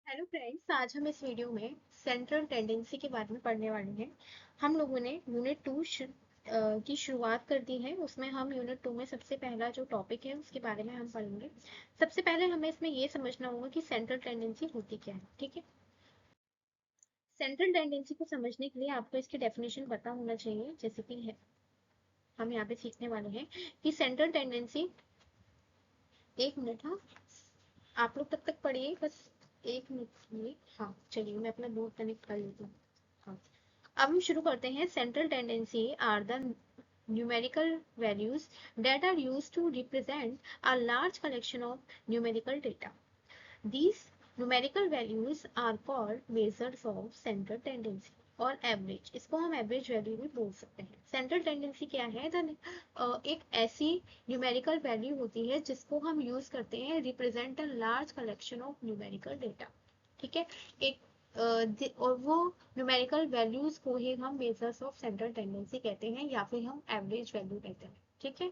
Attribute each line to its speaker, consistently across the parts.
Speaker 1: Hello friends, आज हम इस वीडियो में सेंट्रल टेंडेंसी के बारे में पढ़ने वाले हैं। हम लोगों ने यूनिट टू की शुरुआत कर दी है। उसमें हम यूनिट टू में सबसे पहला जो टॉपिक है उसके बारे में हम पढ़ेंगे। सबसे पहले हमें इसमें ये समझना होगा कि सेंट्रल टेंडेंसी होती क्या है। ठीक है, सेंट्रल टेंडेंसी को समझने के लिए आपको इसकी डेफिनेशन पता होना चाहिए। जैसे कि है, हम यहाँ पे सीखने वाले हैं कि सेंट्रल टेंडेंसी, एक मिनट, हाँ, आप लोग तब तक पढ़िए बस, एक मिनट के लिए। हाँ चलिए, मैं अपना नोट कनेक्ट कर लेती हूँ। हाँ, अब हम शुरू करते हैं। Central tendency are the numerical values that are used to represent a large collection of numerical data. These numerical values are called measures of central tendency और एवरेज। इसको हम एवरेज वैल्यू भी बोल सकते हैं। सेंट्रल टेंडेंसी क्या है? एक ऐसी न्यूमेरिकल वैल्यू होती है जिसको हम यूज करते हैं represent a large collection of numerical data. ठीक है, एक और वो न्यूमेरिकल वैल्यूज को ही हम मेजर्स ऑफ सेंट्रल टेंडेंसी कहते हैं या फिर हम एवरेज वैल्यू कहते हैं। ठीक है,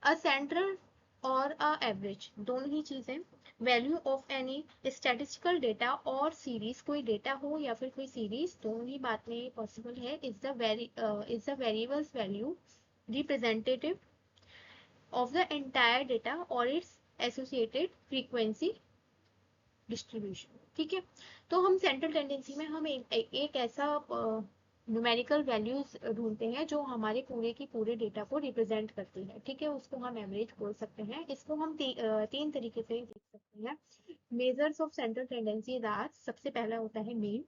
Speaker 1: अ सेंट्रल और अ एवरेज दोनों ही चीजें। Value of any statistical data और सीरीज, कोई डेटा हो या फिर कोई सीरीज, दोनों ही बात में पॉसिबल है। Is the variables value representative of the entire data और इट्स एसोसिएटेड फ्रीक्वेंसी डिस्ट्रीब्यूशन। ठीक है, तो हम सेंट्रल टेंडेंसी में हम एक ऐसा न्यूमेरिकल वैल्यूज ढूंढते हैं जो हमारे पूरे की पूरे डेटा को रिप्रेजेंट करती है। ठीक है, उसको हम एवरेज बोल सकते हैं। इसको हम तीन तरीके से देख सकते हैं। Measures of central tendency are, सबसे पहला होता है मीन,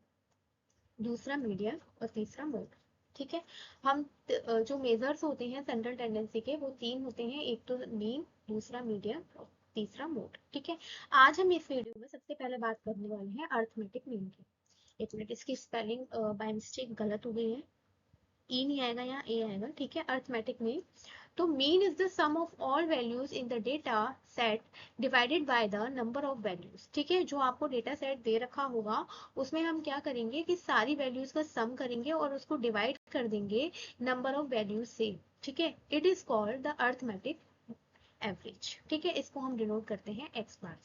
Speaker 1: दूसरा मीडियन और तीसरा मोड। ठीक है, हम जो मेजर्स होते हैं सेंट्रल टेंडेंसी के वो तीन होते हैं। एक तो मीन, दूसरा मीडियन और तीसरा मोड। ठीक है, आज हम इस वीडियो में सबसे पहले बात करने वाले हैं अर्थमेटिक मीन की। एक मिनट, इसकी स्पेलिंग बाय मिस्टेक गलत हो गई है। ई नहीं आएगा, यहाँ ए आएगा। ठीक है, अर्थमेटिक मीन। तो mean is the sum of all values in the data set divided by the number of values. ठीक है, जो आपको डेटा सेट दे रखा होगा उसमें हम क्या करेंगे कि सारी वैल्यूज का सम करेंगे और उसको डिवाइड कर देंगे नंबर ऑफ वैल्यूज से। ठीक है, it is called the arithmetic average. ठीक है, इसको हम डिनोट करते हैं एक्स बार।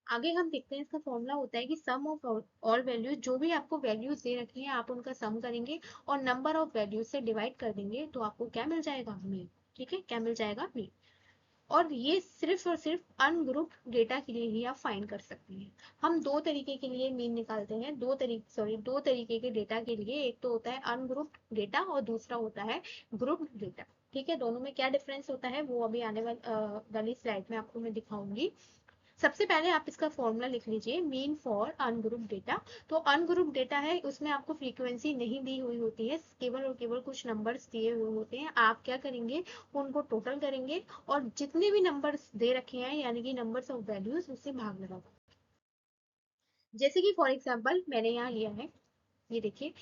Speaker 1: आगे हम देखते हैं, इसका फॉर्मूला होता है कि सम ऑफ ऑल वैल्यूज, जो भी आपको वैल्यूज दे रखी हैं आप उनका सम करेंगे और नंबर ऑफ वैल्यूज से डिवाइड कर देंगे तो आपको क्या मिल जाएगा? मीन। ठीक है, क्या मिल जाएगा? मीन। और ये सिर्फ और सिर्फ अनग्रुप डेटा के लिए ही आप फाइंड कर सकते हैं। हम दो तरीके के लिए मीन निकालते हैं, दो तरीके के डेटा के लिए। एक तो होता है अनग्रुप डेटा और दूसरा होता है ग्रुप डेटा। ठीक है, दोनों में क्या डिफरेंस होता है वो अभी आने वाली स्लाइड में आपको मैं दिखाऊंगी। सबसे पहले आप इसका फॉर्मूला लिख लीजिए, मीन फॉर अनग्रुप डेटा। तो अनग्रुप डेटा है, उसमें आपको फ्रीक्वेंसी नहीं दी हुई होती है, केवल और केवल कुछ नंबर्स दिए हुए होते हैं। आप क्या करेंगे, उनको टोटल करेंगे और जितने भी नंबर्स दे रखे हैं यानी कि नंबर्स ऑफ वैल्यूज, उससे भाग लगाओ। जैसे कि फॉर एग्जाम्पल मैंने यहाँ लिया है, ये देखिए,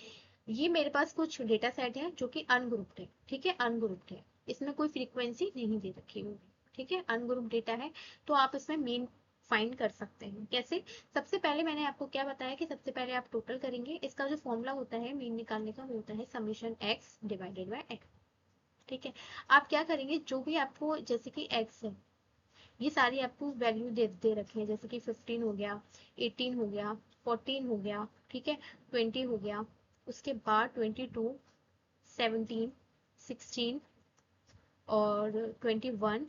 Speaker 1: ये मेरे पास कुछ डेटा सेट है जो कि अनग्रुप्ड है। ठीक है, अनग्रुप्ड है, इसमें कोई फ्रीक्वेंसी नहीं दे रखी होगी। ठीक है, अनग्रुप्ड डेटा है। तो आप इसमें मीन फाइंड कर सकते हैं। कैसे? सबसे पहले मैंने आपको क्या बताया कि सबसे पहले आप टोटल करेंगे। इसका जो फॉर्मूला होता है मीन निकालने का वो होता है summation x divided by x. ठीक है, आप क्या करेंगे, जो भी आपको, जैसे कि एक्स है, ये सारी आपको वैल्यू दे रखी है। जैसे कि 15 हो गया, 18 हो गया, 14 हो गया, ठीक है, 20 हो गया, उसके बाद 22, 17, 16 और 21,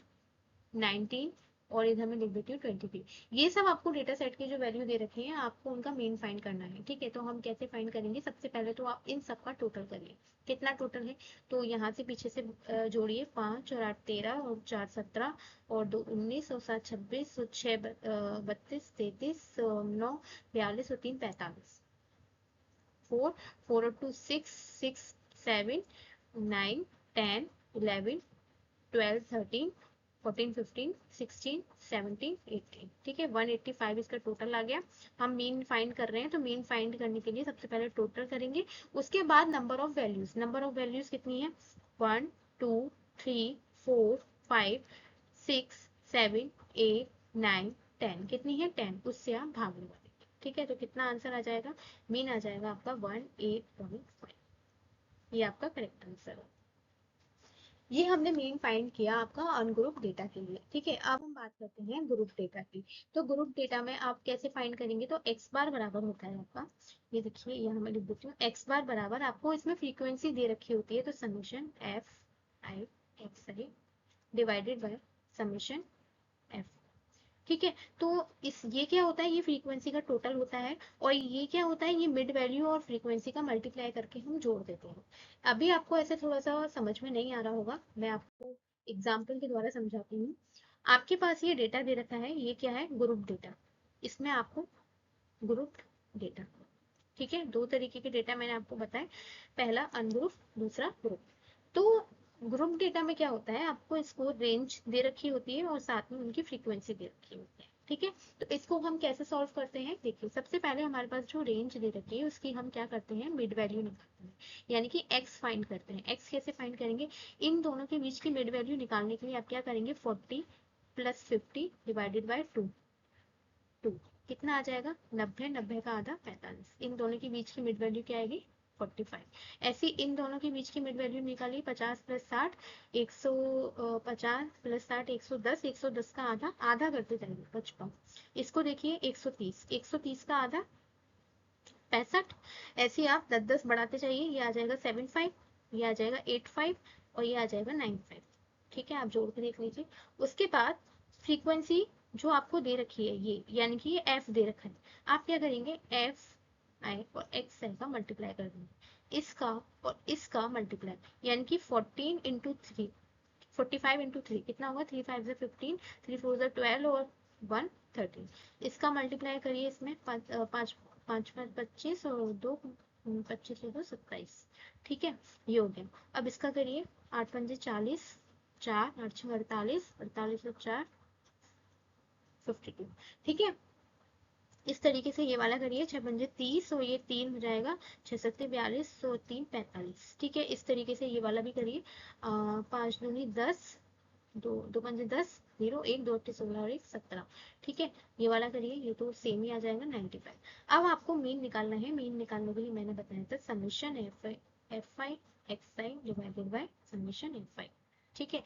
Speaker 1: 19 और इधर मैं लिख देती हूँ 23। ये सब आपको डेटा सेट की जो वैल्यू दे रखी है आपको उनका मीन फाइंड करना है। ठीक है, तो हम कैसे फाइंड करेंगे? सबसे पहले तो आप इन सब का टोटल करिए। कितना टोटल है? तो यहाँ से पीछे से जोड़िए, 5 और 8 13 और 4 17 और 2 19 और 7 26 और 6 32 33 9 42 और 3 45। 4 4 और 2 6 6 7 9 10 11 12 13 14 15 16 17 18। ठीक है, 185 इसका टोटल आ गया। हम मीन फाइंड कर रहे हैं तो मीन फाइंड करने के लिए सबसे पहले टोटल करेंगे। उसके बाद number of values, number of values कितनी है? 1 2 3 4 5 6 7 8 9 10। कितनी है? 10। उससे आप भाग लगा देंगे। ठीक है, तो कितना आंसर आ जाएगा? मीन आ जाएगा आपका 18.5। ये आपका करेक्ट आंसर है। ये हमने मीन फाइंड किया आपका अनग्रुप डेटा के लिए। ठीक है, अब हम बात करते हैं ग्रुप डेटा की। तो ग्रुप डेटा में आप कैसे फाइंड करेंगे, तो एक्स बार बराबर होता है आपका, ये देखिए यहाँ मैं लिख देती हूँ, एक्स बार बराबर आपको इसमें फ्रीक्वेंसी दे रखी होती है, तो summation F I x I divided by summation F. ठीक है, तो इस ये क्या होता है, ये फ्रीक्वेंसी का टोटल होता है, और ये क्या होता है, ये मिड वैल्यू और फ्रीक्वेंसी का मल्टीप्लाई करके हम जोड़ देते हैं। अभी आपको ऐसे थोड़ा सा समझ में नहीं आ रहा होगा, मैं आपको एग्जाम्पल के द्वारा समझाती हूँ। आपके पास ये डेटा दे रखा है, ये क्या है, ग्रुप डेटा। इसमें आपको ग्रुप डेटा, ठीक है, दो तरीके के डेटा मैंने आपको बताए, पहला अनग्रुप, दूसरा ग्रुप। तो ग्रुप डेटा में क्या होता है, आपको इसको रेंज दे रखी होती है और साथ में उनकी फ्रीक्वेंसी दे रखी होती है। ठीक है, तो इसको हम कैसे सॉल्व करते हैं, देखिए सबसे पहले हमारे पास जो रेंज दे रखी है उसकी हम क्या करते हैं, मिड वैल्यू निकालते हैं, यानी कि एक्स फाइंड करते हैं। एक्स कैसे फाइंड करेंगे, इन दोनों के बीच की मिड वैल्यू निकालने के लिए आप क्या करेंगे, 40 प्लस 50 डिवाइडेड बाई 2, कितना आ जाएगा, 90, 90 का आधा 45, इन दोनों के बीच की मिड वैल्यू क्या आएगी, 45। ऐसे इन दोनों के बीच की मिड वैल्यू निकालिए, 50 प्लस 60 150 प्लस 60 110, 110 का आधा, आधा करते जाएंगे 55। इसको देखिए 130, 130 का आधा 65। ऐसे आप 10 10 बढ़ाते जाइए, ये आ जाएगा 75, ये आ जाएगा 85, और ये आ जाएगा 95। ठीक है, आप जोड़ के देख लीजिए। उसके बाद फ्रीक्वेंसी जो आपको दे रखी है ये, यानी कि ये एफ दे रखा है, आप क्या करेंगे, एफ आई और एक्स आई का मल्टीप्लाई कर देंगे, इसका और इसका मल्टीप्लाई, यानी कि 14 इंटू 3, 45 इंटू 3 कितना होगा, 3 5 से 15, 3 4 से 12 और 1 13, इसका मल्टीप्लाई करिए इसमें, पाँच पाँच पाँच 25 और 2 25 और 2 27। ठीक है, ये हो गया। अब इसका करिए, 8 पंजे 40, 4 8 6 48, 48 और 4 52। ठीक है, इस तरीके से ये वाला करिए, 6 पंजे 30 और ये 3 हो जाएगा, 6 सत्ते 42 और 3 45। ठीक है, इस तरीके से ये वाला भी करिए, 5 दूनी 10, दो दो पंजे 10, 0 1 2 8 16 और 1 17। ठीक है, ये वाला करिए, ये तो सेम ही आ जाएगा 95। अब आपको मीन निकालना है, मीन निकालने के लिए मैंने बताया था summation F I x I divided by summation F I. ठीक है,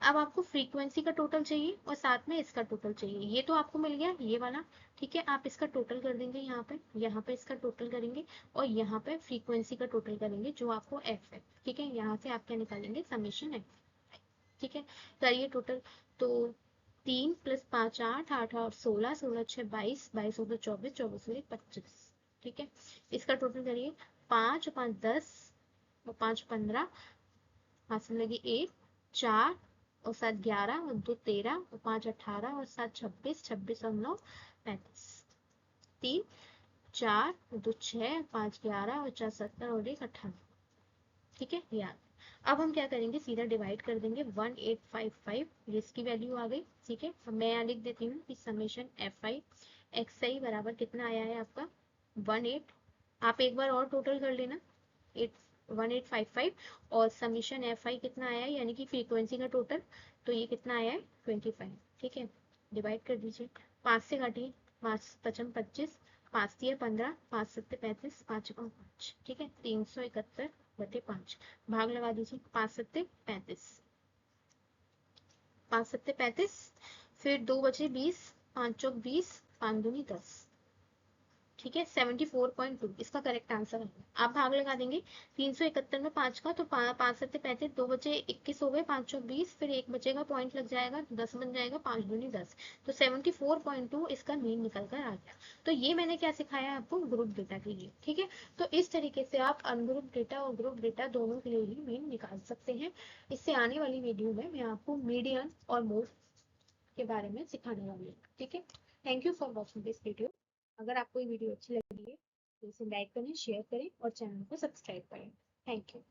Speaker 1: अब आपको फ्रीक्वेंसी का टोटल चाहिए और साथ में इसका टोटल चाहिए, ये तो आपको मिल गया ये वाला। ठीक है, आप इसका टोटल कर देंगे, यहाँ पे इसका टोटल करेंगे, और यहाँ पे फ्रीक्वेंसी का टोटल करेंगे जो आपको एफ है। ठीक है, यहाँ से आप क्या निकालेंगे, समेशन एफ। ठीक है, करिए टोटल, तो 3 प्लस 5 8, 8 और 16, 16 6 22, 22 और 2 24, 24 और 1 25। ठीक है, इसका टोटल करिए, 5 और 5 10 और 5 15, हासिल लगी 1 4 और 7 11 और 2 13 और 5 18 और 7 26, 26 और 9 35, 3 4 2 6 5 11 और 4 17 और 1 18। ठीक है, याद। अब हम क्या करेंगे, सीधा डिवाइड कर देंगे, 1855, ये इसकी वैल्यू आ गई। ठीक है, अब मैं यहाँ लिख देती हूँ कि समेशन एफ आई एक्स आई बराबर कितना आया है आपका, 18। आप एक बार और टोटल कर लेना, 1855, और समेशन एफ आई कितना आया है, यानी कि फ्रीक्वेंसी का टोटल, तो ये कितना आया है, 25। ठीक है, डिवाइड कर दीजिए, 5 से काटिए, 5 पचम 25, 5 दिया 15, 5 सत्ते 35, 5 कम 5। ठीक है, 371 बटे 5, भाग लगा दीजिए, 5 सत्ते 35, 5 सत्ते 35, फिर 2 बचे 20, 5 चौक 20, 5 दूनी 10। ठीक है, 74.2 इसका करेक्ट आंसर है। आप भाग लगा देंगे, 371 में 5 का, तो 5 सत्ते 35, 2 बचे 21 हो गए, 5 चौक 20, फिर एक बचेगा, पॉइंट लग जाएगा, 10 बन जाएगा, 5 दूनी 10, तो 74.2 इसका मीन निकल कर आ गया। तो ये मैंने क्या सिखाया आपको, ग्रुप डेटा के लिए। ठीक है, तो इस तरीके से आप अनग्रुप डेटा और ग्रुप डेटा दोनों के लिए ही मीन निकाल सकते हैं। इससे आने वाली वीडियो में मैं आपको मीडियन और मोड के बारे में सिखाने वाली हूँ। ठीक है, thank you for watching this video. अगर आपको ये वीडियो अच्छी लगी है तो इसे लाइक करें, शेयर करें और चैनल को सब्सक्राइब करें। Thank you.